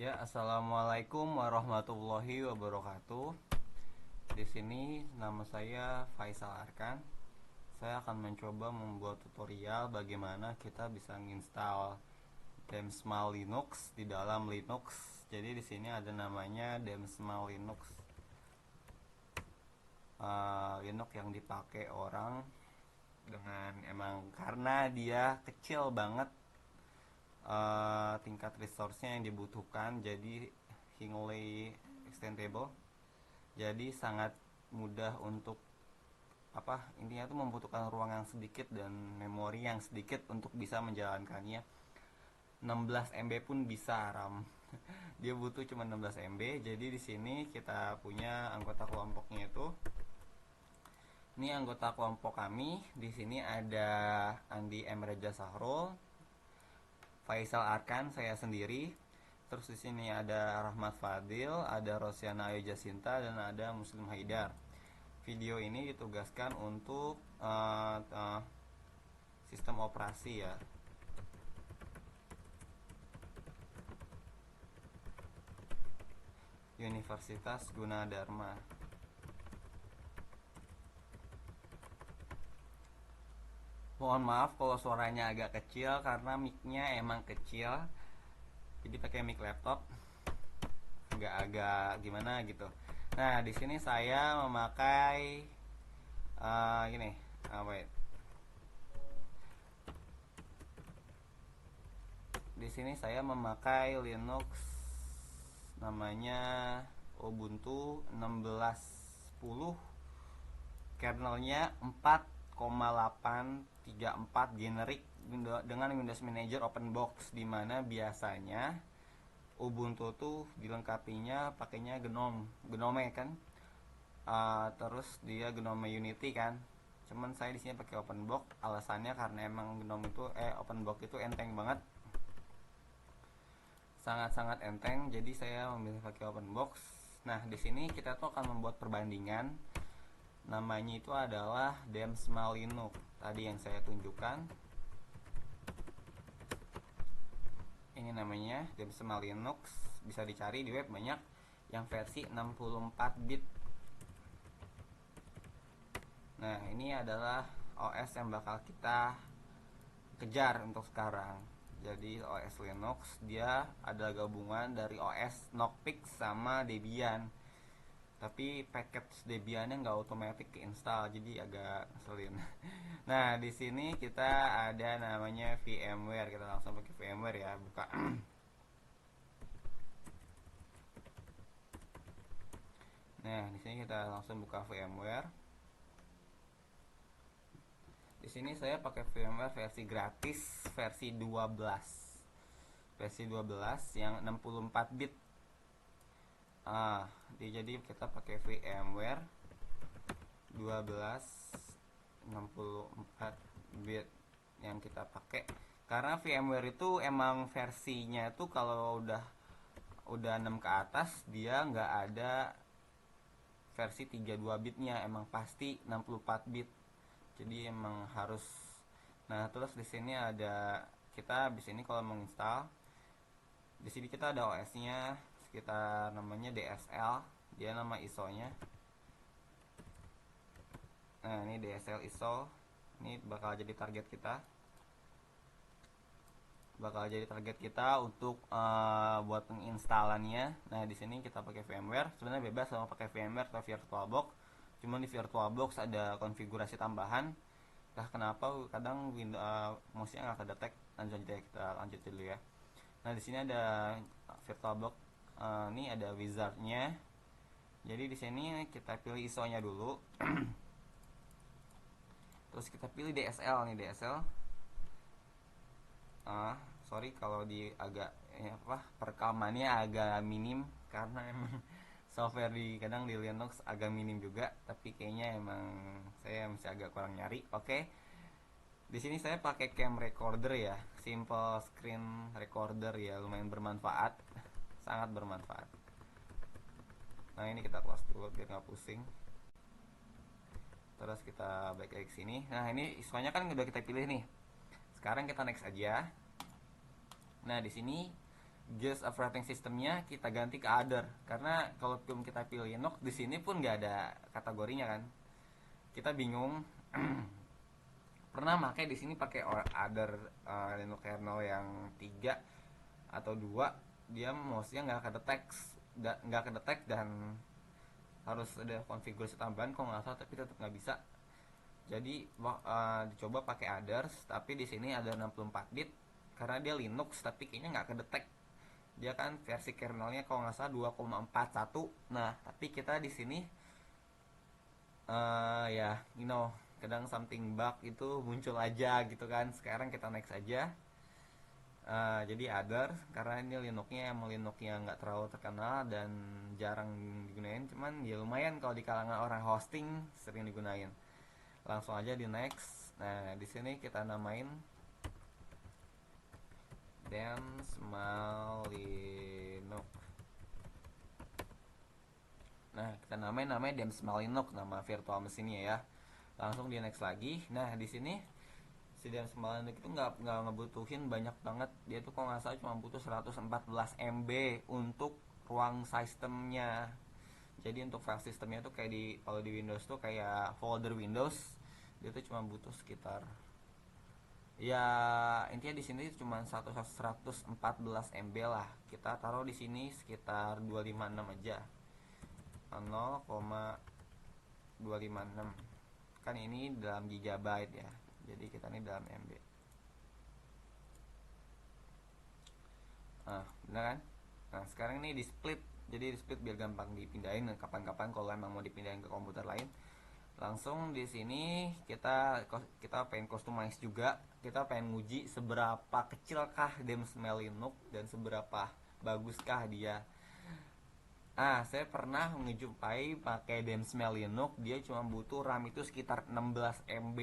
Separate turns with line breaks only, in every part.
Ya, assalamualaikum warahmatullahi wabarakatuh. Di sini nama saya Faisal Arkan. Saya akan mencoba membuat tutorial bagaimana kita bisa menginstal Demsmal Linux di dalam Linux. Jadi di sini ada namanya Demsmal Linux. Linux yang dipakai orang dengan emang karena dia kecil banget, tingkat resource-nya yang dibutuhkan, jadi highly extendable, jadi sangat mudah untuk intinya tuh membutuhkan ruang yang sedikit dan memori yang sedikit untuk bisa menjalankannya. 16 MB pun bisa RAM. Dia butuh cuma 16 MB. Jadi di sini kita punya anggota kelompoknya itu. Ini anggota kelompok kami. Di sini ada Andi M. Reja Sahrul, Faisal Arkan, saya sendiri. Terus di sini ada Rahmat Fadil, ada Rosiana Ayu Jasinta, dan ada Muslim Haidar. Video ini ditugaskan untuk sistem operasi ya. Universitas Gunadarma. Mohon maaf kalau suaranya agak kecil karena mic-nya emang kecil. Jadi pakai mic laptop agak-agak gimana gitu. Nah, di sini saya memakai gini. Wait. Di sini saya memakai Linux namanya Ubuntu 16.10, kernelnya 4,834 generik dengan Windows Manager Open Box, dimana biasanya Ubuntu tuh dilengkapinya pakainya Gnome kan. Terus dia Gnome Unity kan. Cuman saya di sini pakai Open Box, alasannya karena emang Gnome itu Open Box itu enteng banget, sangat-sangat enteng, jadi saya memilih pakai Open Box. Nah, di sini kita tuh akan membuat perbandingan. Namanya itu adalah Demsmal Linux. Tadi yang saya tunjukkan. Ini namanya Demsmal Linux. Bisa dicari di web banyak yang versi 64 bit. Nah, ini adalah OS yang bakal kita kejar untuk sekarang. Jadi OS Linux dia ada gabungan dari OS Knockpick sama Debian. Tapi package Debiannya nggak otomatis keinstall, jadi agak ngeselin. Nah, di sini kita ada namanya VMware. Kita langsung pakai VMware ya, buka. Nah, di sini kita langsung buka VMware. Di sini saya pakai VMware versi gratis, versi 12. Versi 12 yang 64 bit. Jadi kita pakai VMware 12 64 bit yang kita pakai. Karena VMware itu emang versinya itu kalau udah 6 ke atas dia nggak ada versi 32 bitnya, emang pasti 64 bit. Jadi emang harus. Nah, terus di sini ada kita di sini kalau menginstal, di sini kita ada OS-nya sekitar namanya DSL, dia nama ISO-nya. Nah, ini DSL ISO. Ini bakal jadi target kita. Untuk buat penginstalannya. Nah, di sini kita pakai VMware. Sebenarnya bebas sama pakai VMware atau VirtualBox. Cuman di VirtualBox ada konfigurasi tambahan. Nah, kenapa kadang mouse-nya nggak kedetek? Kita lanjut dulu ya. Nah, di sini ada VirtualBox. Ini ada wizardnya. Jadi di sini kita pilih ISO-nya dulu. Terus kita pilih DSL nih, DSL. Sorry kalau di agak perekamannya agak minim karena emang software kadang di Linux agak minim juga, tapi kayaknya emang saya masih agak kurang nyari. Oke. Di sini saya pakai cam recorder ya, simple screen recorder ya, lumayan bermanfaat, sangat bermanfaat. Nah, ini kita close dulu biar nggak pusing. Terus kita balik lagi ke sini. Nah, ini ISO-nya kan udah kita pilih nih. Sekarang kita next aja. Nah, di sini guest operating systemnya kita ganti ke other, karena kalau kita pilih Linux di sini pun nggak ada kategorinya kan, kita bingung. Pernah pakai di sini pakai other Linux kernel yang 3 atau 2, dia mostly nggak kedetek dan harus ada konfigurasi tambahan kalau nggak salah, tapi tetap nggak bisa. Jadi dicoba pakai others, tapi di sini ada 64 bit karena dia Linux tapi kayaknya nggak kedetek, dia kan versi kernelnya kalau nggak salah 2,41. Nah tapi kita di sini ya kadang something bug itu muncul aja gitu kan. Sekarang kita next aja. Jadi other karena ini Linuxnya emang Linux yang nggak terlalu terkenal dan jarang digunain, cuman ya lumayan kalau di kalangan orang hosting sering digunain. Langsung aja di next. Nah di sini kita namain Demsmal Linux. Nah kita namanya Demsmal Linux, nama virtual mesinnya ya. Langsung di next lagi. Nah di sini si Demsmal Linux itu nggak ngebutuhin banyak banget, dia tuh kalau nggak salah cuma butuh 114 MB untuk ruang sistemnya. Jadi untuk file sistemnya tuh kayak kalau di Windows tuh kayak folder Windows, dia tuh cuma butuh sekitar, ya intinya di sini cuma 114 MB lah. Kita taruh di sini sekitar 256 aja, 0,256, kan ini dalam gigabyte ya, jadi kita ini dalam MB. Nah bener kan. Nah sekarang ini di split, jadi di split biar gampang dipindahin kapan-kapan kalau emang mau dipindahin ke komputer lain. Langsung di sini kita pengen customize juga, kita pengen nguji seberapa kecilkah Demsmal Linux dan seberapa baguskah dia. Saya pernah ngejumpai pakai Demsmal Linux, dia cuma butuh RAM itu sekitar 16 MB.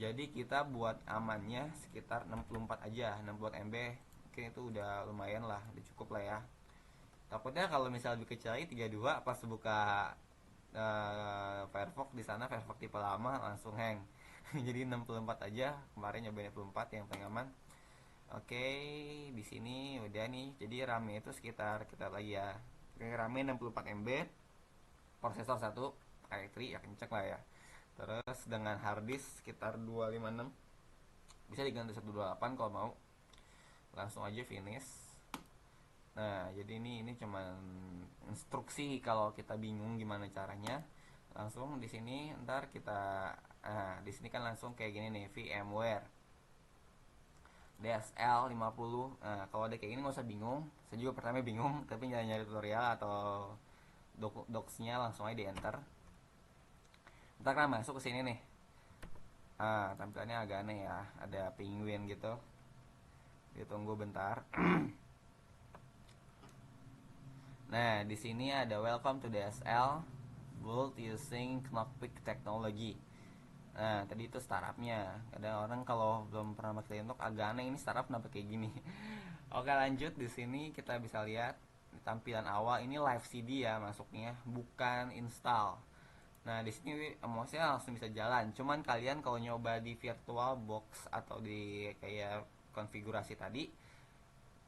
Jadi kita buat amannya sekitar 64 aja, 64 MB. Mungkin itu udah lumayan lah, udah cukup lah ya. Takutnya kalau misalnya lebih kecil lagi 32, pas buka Firefox di sana, Firefox tipe lama langsung hang. Jadi 64 aja, kemarin nyobain 64 yang paling aman. Oke, di sini udah nih. Jadi RAM-nya itu sekitar kita lagi ya. RAM-nya 64 MB, prosesor 1 i3 ya kenceng lah ya. Terus dengan hard disk sekitar 256, bisa diganti 128 kalau mau. Langsung aja finish. Nah jadi ini cuman instruksi kalau kita bingung gimana caranya. Langsung di sini ntar kita di sini kan langsung kayak gini nih, VMware DSL 50. Nah kalau ada kayak gini nggak usah bingung, saya juga pertama bingung tapi nyari tutorial atau docsnya langsung aja di enter. Ntar kan masuk ke sini nih. Tampilannya agak aneh ya, ada penguin gitu, ditunggu bentar. Nah, di sini ada welcome to DSL built using Knoppix Technology. Nah, tadi itu startupnya. Kadang orang kalau belum pernah pakai Linux agak aneh, ini startup kenapa kayak gini. Oke, lanjut. Di sini kita bisa lihat tampilan awal ini live CD ya masuknya, bukan install. Nah, di sini emosinya langsung bisa jalan. Cuman kalian kalau nyoba di VirtualBox atau di kayak konfigurasi tadi,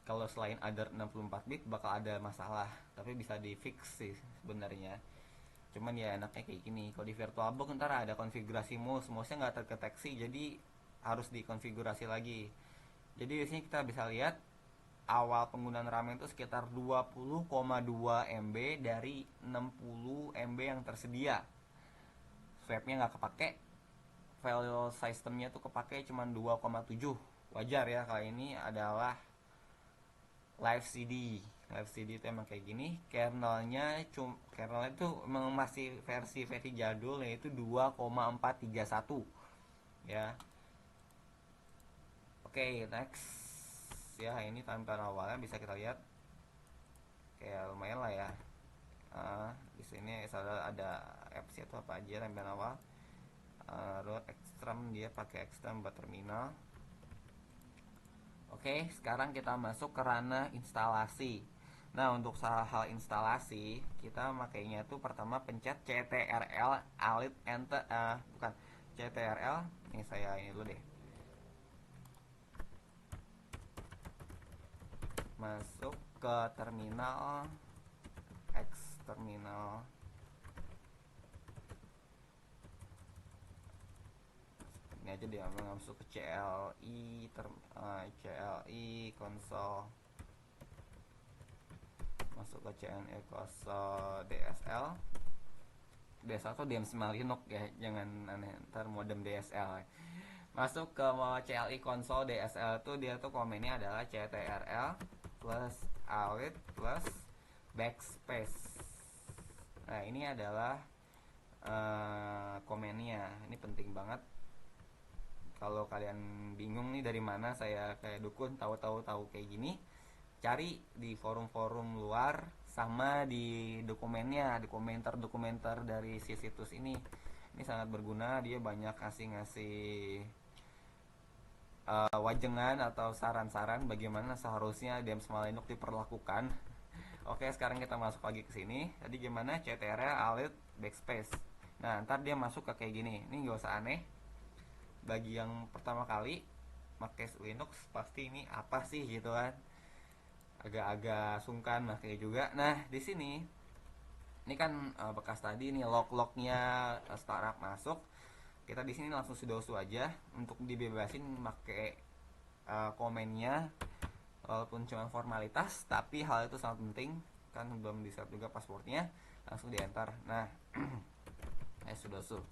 kalau selain ada 64 bit bakal ada masalah, tapi bisa di fix sih sebenarnya. Cuman ya enaknya kayak gini, kalau di VirtualBox ntar ada konfigurasi mouse nya nggak terdeteksi, jadi harus dikonfigurasi lagi. Jadi di sini kita bisa lihat awal penggunaan RAM itu sekitar 20,2 MB dari 60 MB yang tersedia. Swapnya nggak kepake, file systemnya tuh kepake cuma 2,7. Wajar ya, kali ini adalah live CD itu emang kayak gini. Kernelnya itu emang masih versi jadul, yaitu 2,431 ya. Oke, next ya. Ini tampilan awalnya bisa kita lihat kayak lumayan lah ya. Di sini ada apps itu apa aja tampilan awal. Root Extreme, dia pakai Extreme buat terminal. Oke, sekarang kita masuk ke ranah instalasi. Nah, untuk hal instalasi, kita makainya tuh pertama pencet CTRL Alt Enter, bukan CTRL. Ini saya ini dulu deh. masuk ke terminal X terminal, ini aja dia, masuk ke CLI konsol, masuk ke CLI konsol DSL atau DM9 Linux ya, jangan aneh ntar modem DSL. Masuk ke CLI konsol DSL tuh dia tuh komennya adalah ctrl plus await plus backspace. Nah ini adalah komennya, ini penting banget. Kalau kalian bingung nih dari mana saya kayak dukun tahu kayak gini, cari di forum-forum luar sama di dokumennya, di dokumenter dari si situs ini. Ini sangat berguna, dia banyak ngasih wajengan atau saran-saran bagaimana seharusnya DM9 Linux diperlakukan. Oke, sekarang kita masuk lagi ke sini. Tadi gimana? ctrl alt backspace. Nah, ntar dia masuk ke kayak gini. Ini gak usah aneh. Bagi yang pertama kali pakai Linux pasti ini apa sih gitu kan, agak-agak sungkan makanya juga. Nah di sini ini kan bekas tadi nih log-lognya startup masuk, kita di sini langsung sudoku aja untuk dibebasin pakai komennya, walaupun cuma formalitas tapi hal itu sangat penting kan, belum di set juga passwordnya, langsung di enter. Nah sudoku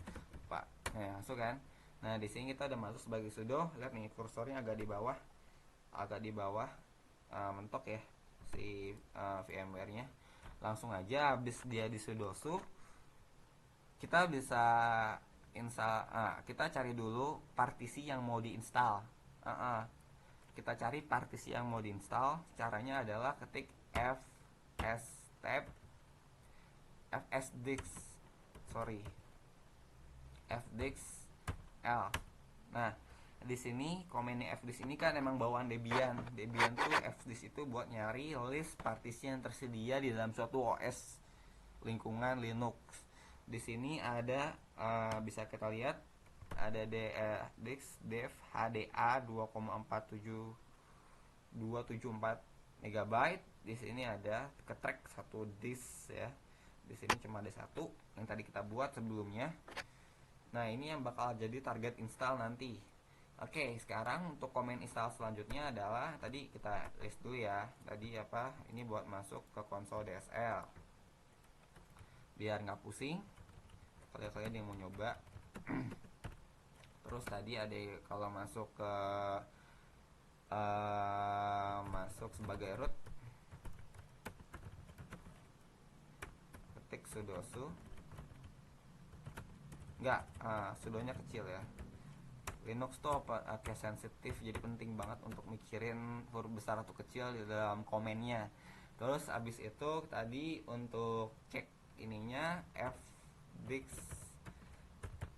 pak, nah masuk kan. Nah di sini kita udah masuk sebagai sudo, lihat nih kursornya agak di bawah mentok ya si VMware-nya. Langsung aja habis dia di sudoku, kita bisa kita cari dulu partisi yang mau diinstal. Kita cari partisi yang mau diinstal. Caranya adalah ketik fdisk L. Nah, di sini komennya fdisk ini kan emang bawaan Debian. Debian tuh fdisk itu buat nyari list partisi yang tersedia di dalam suatu OS lingkungan Linux. Di sini ada bisa kita lihat ada disk dev HDA 2,47274 MB. Di sini ada ketrack satu disk ya. Di sini cuma ada satu yang tadi kita buat sebelumnya. Nah ini yang bakal jadi target install nanti. Oke, sekarang untuk komen install selanjutnya adalah tadi kita list dulu ya. Tadi apa? Ini buat masuk ke konsol DSL. Biar nggak pusing. Kalian yang mau nyoba. Terus tadi ada kalau masuk ke masuk sebagai root, ketik sudoku. Enggak, sudonya kecil ya. Linux tuh kayak sensitif, jadi penting banget untuk mikirin huruf besar atau kecil di dalam komennya. Terus abis itu tadi untuk cek ininya fdisk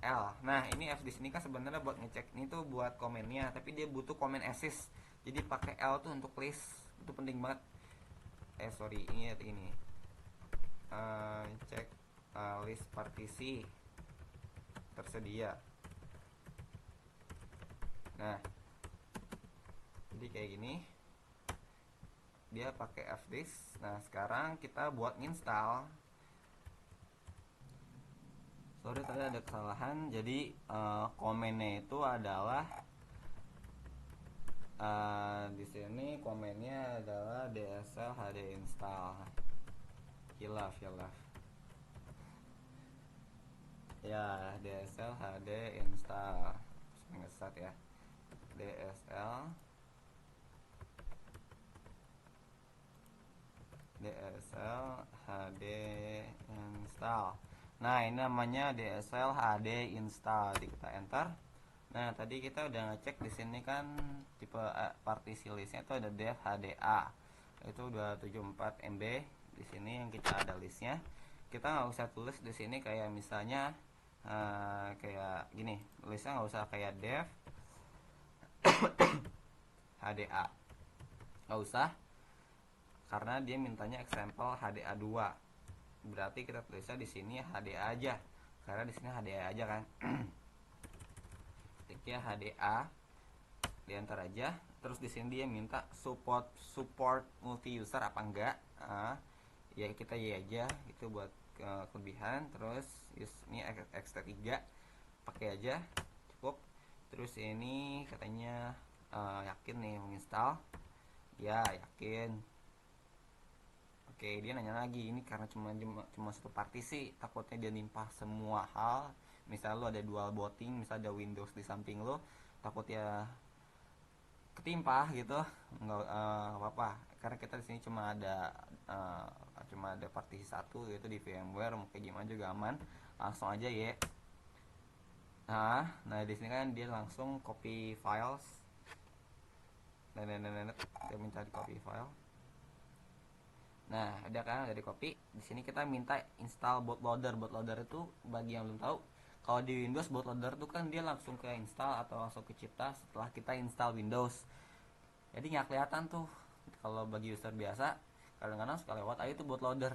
L. Nah ini fdisk ini kan sebenarnya buat ngecek ini tuh buat komennya, tapi dia butuh komen assist. Jadi pakai L tuh untuk list, itu penting banget. Ini cek list partisi tersedia. Nah jadi kayak gini dia pakai fdisk. Nah sekarang kita buat install. Sorry tadi ada kesalahan, jadi komennya itu adalah di sini komennya adalah dsl hd install. Hilaf ya, dsl hd install ngesat ya, dsl hd install. Nah ini namanya dsl hd install. Jadi kita enter. Nah tadi kita udah ngecek di sini kan tipe partisi listnya itu ada dev hda itu 274 MB. Di sini yang kita ada listnya, kita nggak usah tulis di sini kayak misalnya kayak gini, listnya nggak usah kayak dev HDA, nggak usah, karena dia mintanya example HDA 2. Berarti kita tulisnya di sini HDA aja, karena di sini HDA aja kan. Ketiknya HDA, diantar aja. Terus di sini dia minta support multi user apa enggak. Ya kita ya aja, itu buat kelebihan. Terus ini X3 pakai aja cukup. Terus ini katanya yakin nih menginstal, ya yakin. Oke, dia nanya lagi, ini karena cuma satu partisi, takutnya dia nimpah semua hal. Misal lo ada dual booting, misal ada Windows di samping lo, takut ya ketimpa gitu. Nggak apa-apa, karena kita di sini uh, cuma ada partisi satu, yaitu di VMware. Mau kayak gimana juga aman. Langsung aja ya. Nah di sini kan dia langsung copy files. Dia minta di copy file. Nah, ada kan dari copy. Di sini kita minta install bootloader. Bootloader itu bagi yang belum tahu, kalau di Windows bootloader itu kan dia langsung ke install atau langsung ke cipta setelah kita install Windows. Jadi nggak kelihatan tuh kalau bagi user biasa. Kadang-kadang suka lewat aja itu bootloader.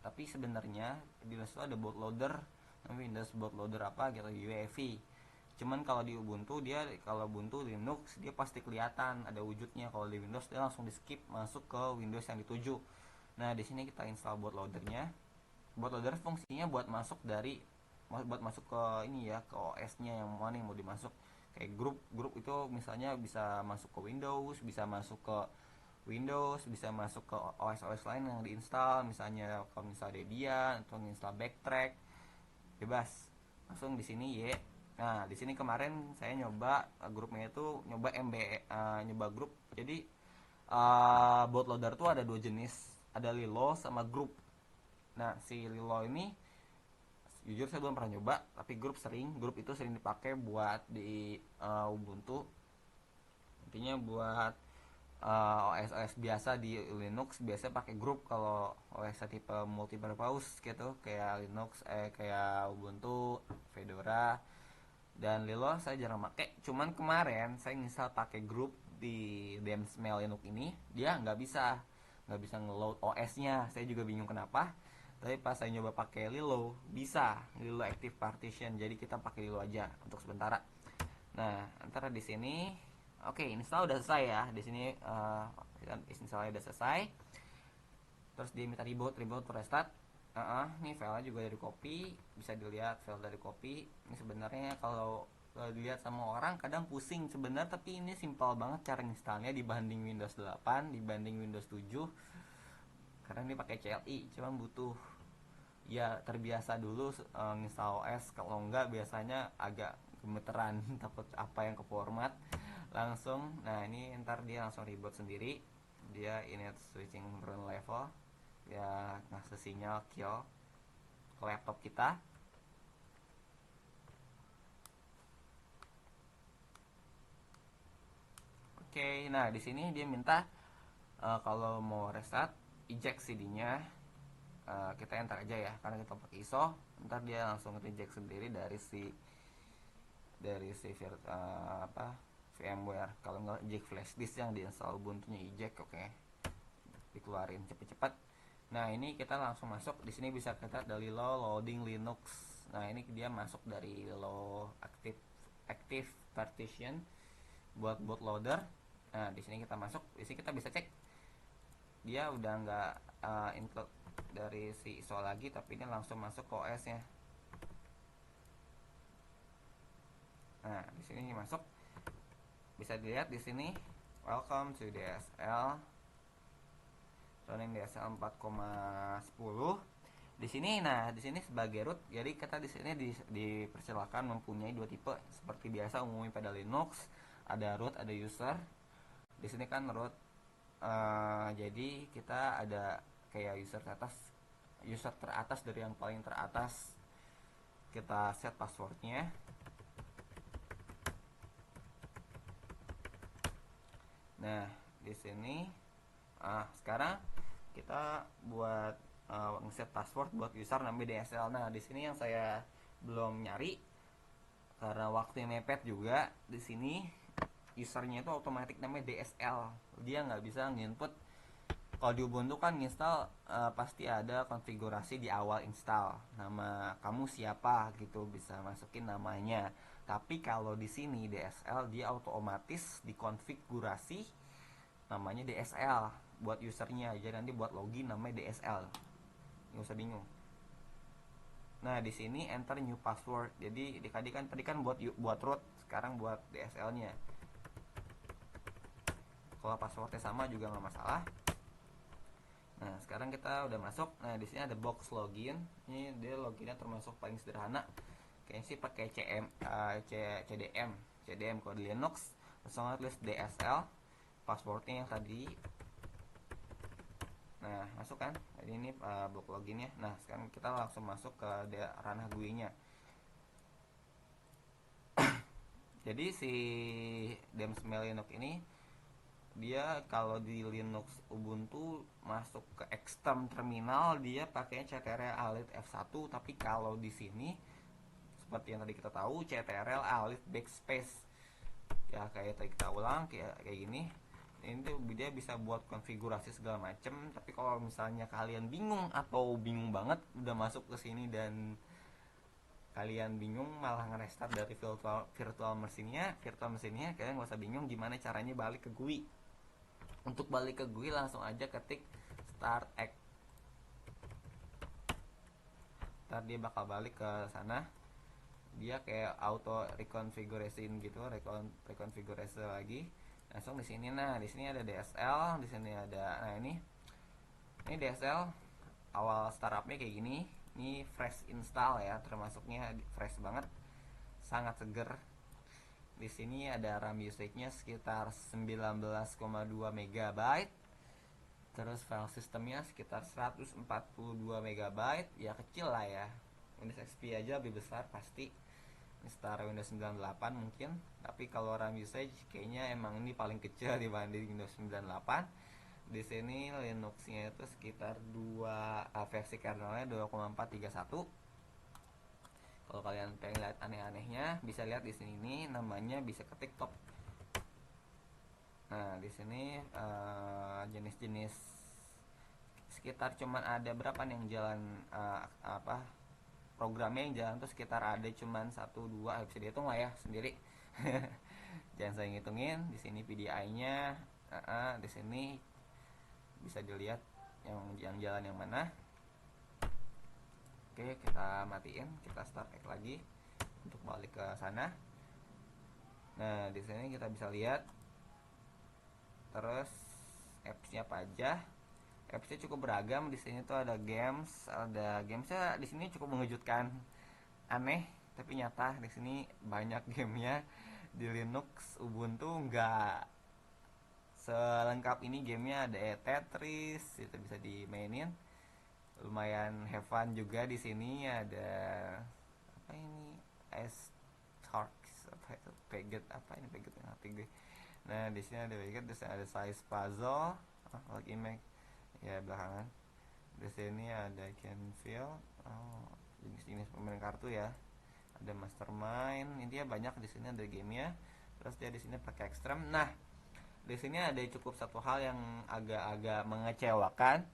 Tapi sebenarnya di Windows itu ada bootloader, namanya Windows bootloader apa gitu, UEFI. Cuman kalau di Ubuntu kalau Ubuntu Linux dia pasti kelihatan ada wujudnya. Kalau di Windows dia langsung di skip masuk ke Windows yang dituju. Nah, di sini kita install bootloadernya. Bootloader fungsinya buat masuk ke ini ya, ke OS-nya yang mana yang mau dimasuk. Kayak grup itu misalnya bisa masuk ke Windows, bisa masuk ke Windows, bisa masuk ke OS lain yang diinstal, misalnya kalau misalnya Debian atau install Backtrack, bebas. Langsung di sini ya. Nah, di sini kemarin saya nyoba grupnya itu nyoba grup. Jadi bootloader tuh ada dua jenis, ada Lilo sama grup. Nah, si Lilo ini jujur saya belum pernah nyoba, tapi grup itu sering dipakai buat di Ubuntu. Intinya buat OS biasa di Linux biasa pakai grup. Kalau OS tipe multi purpose gitu kayak kayak Ubuntu, Fedora dan Lilo saya jarang pakai. Cuman kemarin saya install pakai grup di Demsmail Linux ini, dia nggak bisa ngeload OS-nya. Saya juga bingung kenapa. Tapi pas saya nyoba pakai Lilo, bisa Lilo Active Partition. Jadi kita pakai Lilo aja untuk sementara. Nah, antara di sini, oke, install udah selesai ya. Di sini installnya udah selesai. Terus dia minta reboot restart. Ini filenya juga dari copy, bisa dilihat file dari copy. Ini sebenarnya kalau dilihat sama orang kadang pusing sebenarnya, tapi ini simpel banget cara installnya dibanding Windows 8, dibanding Windows 7. Karena ini pakai CLI, cuman butuh ya terbiasa dulu install OS. Kalau enggak biasanya agak gemeteran takut apa yang ke format langsung. Nah, ini ntar dia langsung reboot sendiri. Dia init switching run level, ya ngasih sinyal kill ke laptop kita. Oke, nah di sini dia minta kalau mau restart eject CD-nya, kita enter aja ya karena kita pakai ISO. Ntar dia langsung eject sendiri dari si VMware. Kalau nggak eject flash disk yang diinstal Ubuntu-nya eject. Oke, dikeluarin cepet-cepet. Nah, ini kita langsung masuk. Di sini bisa kita dari loading Linux. Nah, ini dia masuk dari active partition buat bootloader. Nah, di sini kita masuk. Di sini kita bisa cek dia udah nggak include dari si ISO lagi, tapi ini langsung masuk ke OS-nya. Nah, di sini masuk. Bisa dilihat di sini, welcome to DSL. Running DSL 4,10. Di sini, di sini sebagai root, jadi kita di sini dipersilakan mempunyai dua tipe seperti biasa umumnya pada Linux, ada root, ada user. Di sini kan root, jadi kita ada kayak user teratas dari yang paling teratas. Kita set passwordnya. Nah, di sini sekarang kita buat ngeset password buat user namanya DSL. Nah, di sini yang saya belum nyari karena waktu yang mepet juga. Di sini usernya itu otomatis namanya DSL. Dia nggak bisa nginput. Kalau di Ubuntu kan install pasti ada konfigurasi di awal install. Nama kamu siapa gitu, bisa masukin namanya. Tapi kalau di sini DSL dia otomatis dikonfigurasi namanya DSL buat usernya, jadi nanti buat login namanya DSL, nggak usah bingung. Nah di sini enter new password, jadi tadi kan buat root, sekarang buat DSL-nya. Kalau passwordnya sama juga nggak masalah. Nah sekarang kita udah masuk. Nah di sini ada box login, ini dia loginnya termasuk paling sederhana. Kayaknya sih pakai CDM kalau di Linux langsung tulis DSL, passwordnya yang tadi. Nah masuk kan, jadi ini blok loginnya. Nah sekarang kita langsung masuk ke ranah GUI-nya. Jadi si Demsmail Linux ini dia kalau di Linux Ubuntu masuk ke external terminal dia pakai CTRL Alt F1, tapi kalau di sini seperti yang tadi kita tahu CTRL Alt backspace. Ya kayak tadi kita ulang kayak gini. Ini tuh dia bisa buat konfigurasi segala macem. Tapi kalau misalnya kalian bingung atau bingung banget udah masuk ke sini dan kalian bingung malah nge-restart dari virtual mesinnya, kalian gak usah bingung gimana caranya balik ke GUI. Untuk balik ke GUI langsung aja ketik start X. Ntar dia bakal balik ke sana. Dia kayak auto reconfiguration gitu, rekonfigurasi lagi. Langsung di sini. Nah di sini ada DSL, di sini ada, nah ini DSL awal startupnya kayak gini. Ini fresh install ya, termasuknya fresh banget, sangat seger. Di sini ada RAM usage-nya sekitar 19,2 MB. Terus file sistemnya sekitar 142 MB. Ya kecil lah ya. Windows XP aja lebih besar pasti. Ini setara Windows 98 mungkin. Tapi kalau RAM usage kayaknya emang ini paling kecil dibanding Windows 98. Di sini Linux-nya itu sekitar versi kernelnya 2,431. Kalau kalian pengen lihat aneh-anehnya bisa lihat di sini, namanya bisa ketik top. Nah di sini jenis-jenis sekitar cuman ada berapa nih yang jalan, programnya yang jalan tuh sekitar ada cuman 1-2, bisa dihitung lah ya sendiri. Jangan saya ngitungin. Di sini PDI-nya, di sini bisa dilihat yang jalan yang mana. Oke, kita matiin, kita start X lagi untuk balik ke sana. Nah di sini kita bisa lihat terus apps-nya apa aja. Apps-nya cukup beragam. Di sini tuh ada gamesnya di sini cukup mengejutkan, aneh tapi nyata. Di sini banyak gamenya. Di Linux Ubuntu nggak selengkap ini gamenya. Ada Tetris, itu bisa dimainin, lumayan have fun juga. Di sini ada apa ini, Starks apa itu, Peget apa ini, Peget yang ngerti gue. Nah di sini ada Peget, terus ada Size Puzzle, lagi make ya belakangan. Di sini ada Canfield, jenis-jenis pemain kartu ya. Ada Mastermind, intinya banyak di sini ada gamenya. Terus dia di sini pakai Extreme. Nah di sini ada cukup satu hal yang agak-agak mengecewakan.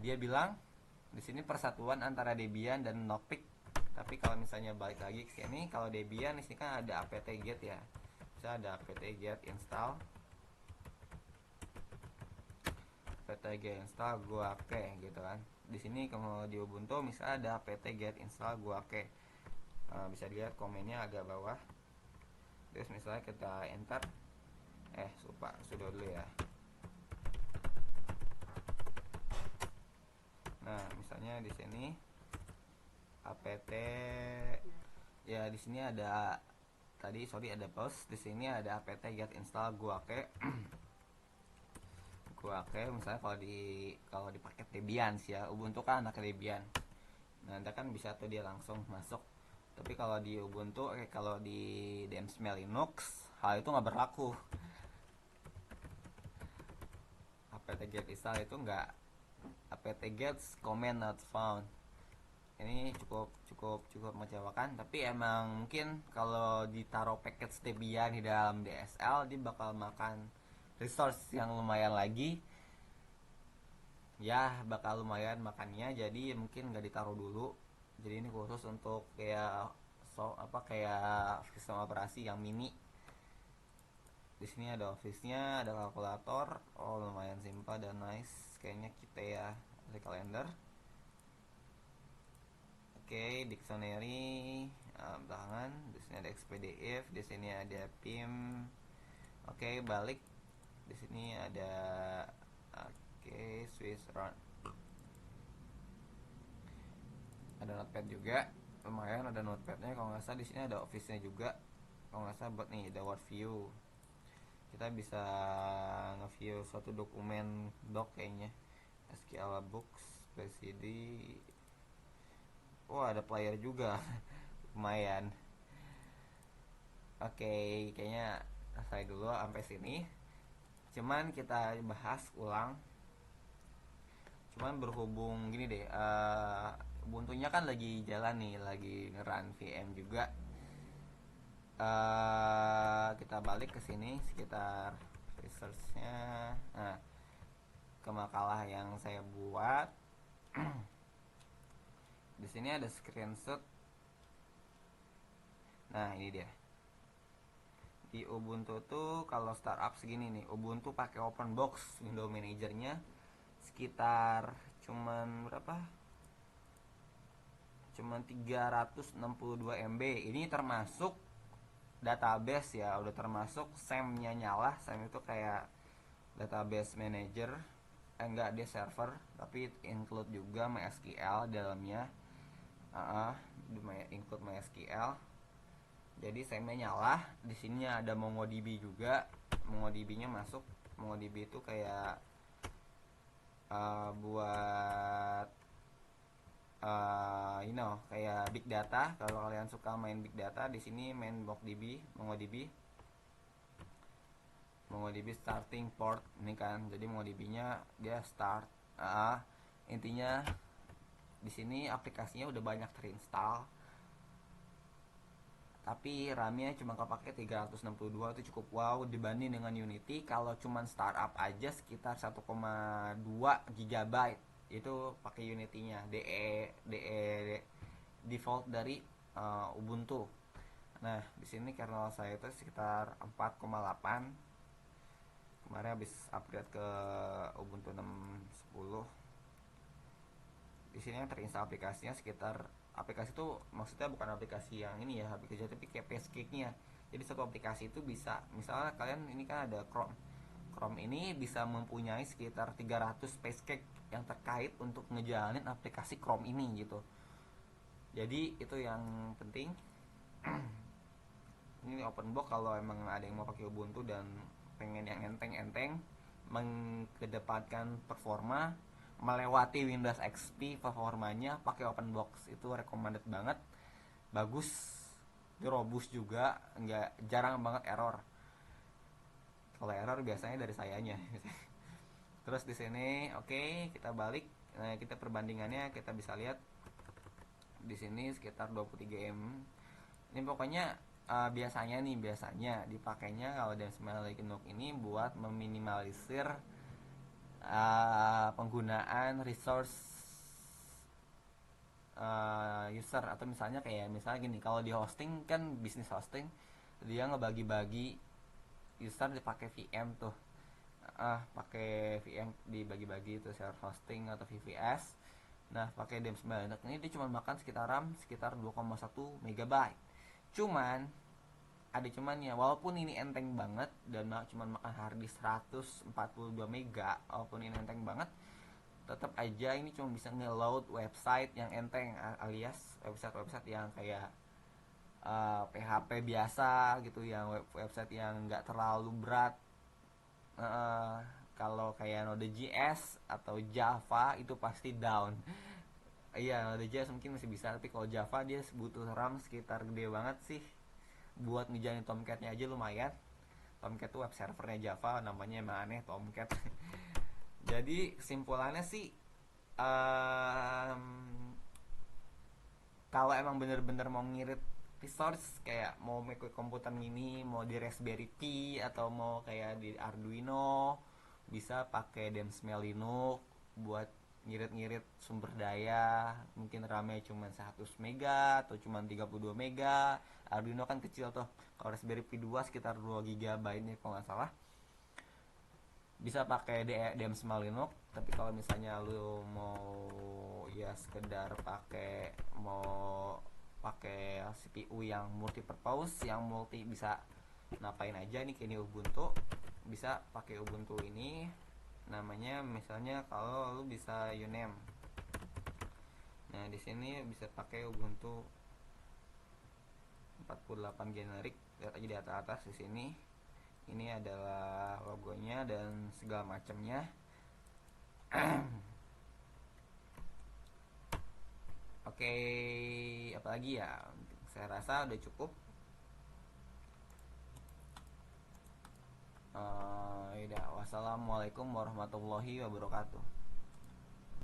Dia bilang di sini persatuan antara Debian dan Knoppix. Tapi kalau misalnya balik lagi ke sini, kalau Debian di sini kan ada apt-get ya. Bisa ada apt-get install, guake gitu kan. Di sini kalau di Ubuntu misalnya ada apt-get install guake. Bisa dilihat komennya agak bawah. Terus misalnya kita enter, sudah dulu ya. Nah misalnya di sini apt ya, di sini ada ada post. Di sini ada apt-get install guake. Misalnya kalau di paket Debian sih ya, Ubuntu kan anak Debian. Nah Anda kan bisa tuh dia langsung masuk. Tapi kalau di Ubuntu, kalau di Demsmail Linux hal itu nggak berlaku. apt-get install itu nggak, apt-get command not found. Ini cukup mengecewakan. Tapi emang mungkin kalau ditaruh package Debian di dalam DSL dia bakal makan resource yang lumayan lagi ya, makannya. Jadi mungkin nggak ditaruh dulu. Jadi ini khusus untuk kayak apa kayak sistem operasi yang mini. Di sini ada office-nya, ada kalkulator. Oh, lumayan simpel dan nice. Kayaknya kita ya, ada kalender. Oke, dictionary belakangan. Di sini ada XPDF, di sini ada PIM. Oke, balik. Di sini ada Swiss Run. Ada notepad juga. Lumayan ada notepadnya. Kalau nggak salah di sini ada office-nya juga. Kalau nggak salah buat nih ada word view. Kita bisa nge-view suatu dokumen doc kayaknya. SQL Books, PCD. Wah, ada player juga. Lumayan. Oke, kayaknya selesai dulu sampai sini. Cuman kita bahas ulang. Cuman berhubung gini deh, Ubuntu-nya kan lagi jalan nih, lagi nge-run VM juga. Kita balik ke sini sekitar research-nya. Nah, ke makalah yang saya buat. Di sini ada screenshot. Nah, ini dia. Di Ubuntu tuh kalau startup segini nih, Ubuntu pakai OpenBox window manajernya sekitar cuman berapa? Cuman 362 MB. Ini termasuk database ya, udah termasuk SAM-nya nyala. SAM itu kayak database manager. Enggak, dia server, tapi include juga MySQL dalamnya. Include MySQL. Jadi SAM-nya nyala. Di sini ada MongoDB juga. MongoDB-nya masuk. MongoDB itu kayak buat kayak big data. Kalau kalian suka main big data, di sini main MongoDB starting port ini kan. Jadi MongoDB-nya dia start. Intinya di sini aplikasinya udah banyak terinstall. Tapi RAM-nya cuma kepake 362, itu cukup wow dibanding dengan Unity. Kalau cuma startup aja sekitar 1,2 GB itu pakai Unity-nya, DE default dari Ubuntu. Nah, di sini kernel saya itu sekitar 4,8. Kemarin habis upgrade ke Ubuntu 6.10. Di sini yang terinstall aplikasinya sekitar, aplikasi itu maksudnya bukan aplikasi yang ini ya, aplikasi tapi kayak pancake-nya. Jadi satu aplikasi itu bisa, misalnya kalian ini kan ada Chrome ini bisa mempunyai sekitar 300 pancake yang terkait untuk ngejalanin aplikasi Chrome ini gitu. Jadi itu yang penting. Ini OpenBox kalau emang ada yang mau pakai Ubuntu dan pengen yang enteng-enteng, mengedepankan performa, melewati Windows XP performanya, pakai OpenBox itu recommended banget. Bagus, itu robust juga, nggak jarang banget error. Kalau error biasanya dari sayanya. Terus di sini oke, kita balik. Nah, kita perbandingannya kita bisa lihat di sini sekitar 23 M. Ini pokoknya biasanya dipakainya kalau dan Linux ini buat meminimalisir penggunaan resource user. Atau misalnya gini, kalau di hosting kan bisnis hosting dia ngebagi-bagi user dipakai VM tuh, pakai VM dibagi-bagi itu share hosting atau VPS. Nah, pakai DEM9 ini dia cuma makan sekitar RAM sekitar 2,1 MB. Ada cumannya, walaupun ini enteng banget dan cuma makan harddisk 142 MB, walaupun ini enteng banget, tetap aja ini cuma bisa nge-load website yang enteng, alias website yang kayak PHP biasa gitu, yang website yang nggak terlalu berat. Kalau kayak Node.js atau Java itu pasti down. Iya, Node.js mungkin masih bisa, tapi kalau Java dia butuh RAM sekitar gede banget sih. Buat ngejalanin Tomcat-nya aja lumayan. Tomcat tuh web servernya Java, namanya emang aneh, Tomcat. Jadi kesimpulannya sih, kalau emang bener-bener mau ngirit resource, kayak mau make komputer mini, mau di Raspberry Pi atau mau kayak di Arduino, bisa pakai DEM9 Linux buat ngirit-ngirit sumber daya, mungkin RAM-nya cuma 100 mega atau cuma 32 mega. Arduino kan kecil tuh, kalau Raspberry Pi 2 sekitar 2 GB nih kalau nggak salah. Bisa pakai DM Linux, tapi kalau misalnya lu mau ya sekedar pakai CPU yang multi purpose, yang multi bisa ngapain aja nih, kayak ini Ubuntu, bisa pakai Ubuntu ini. Namanya misalnya kalau lu bisa Uname, nah di sini bisa pakai Ubuntu 48 generik. Lihat aja di atas di sini. Ini adalah logonya dan segala macamnya. Oke, apalagi ya? Saya rasa udah cukup. Yaudah, wassalamualaikum warahmatullahi wabarakatuh.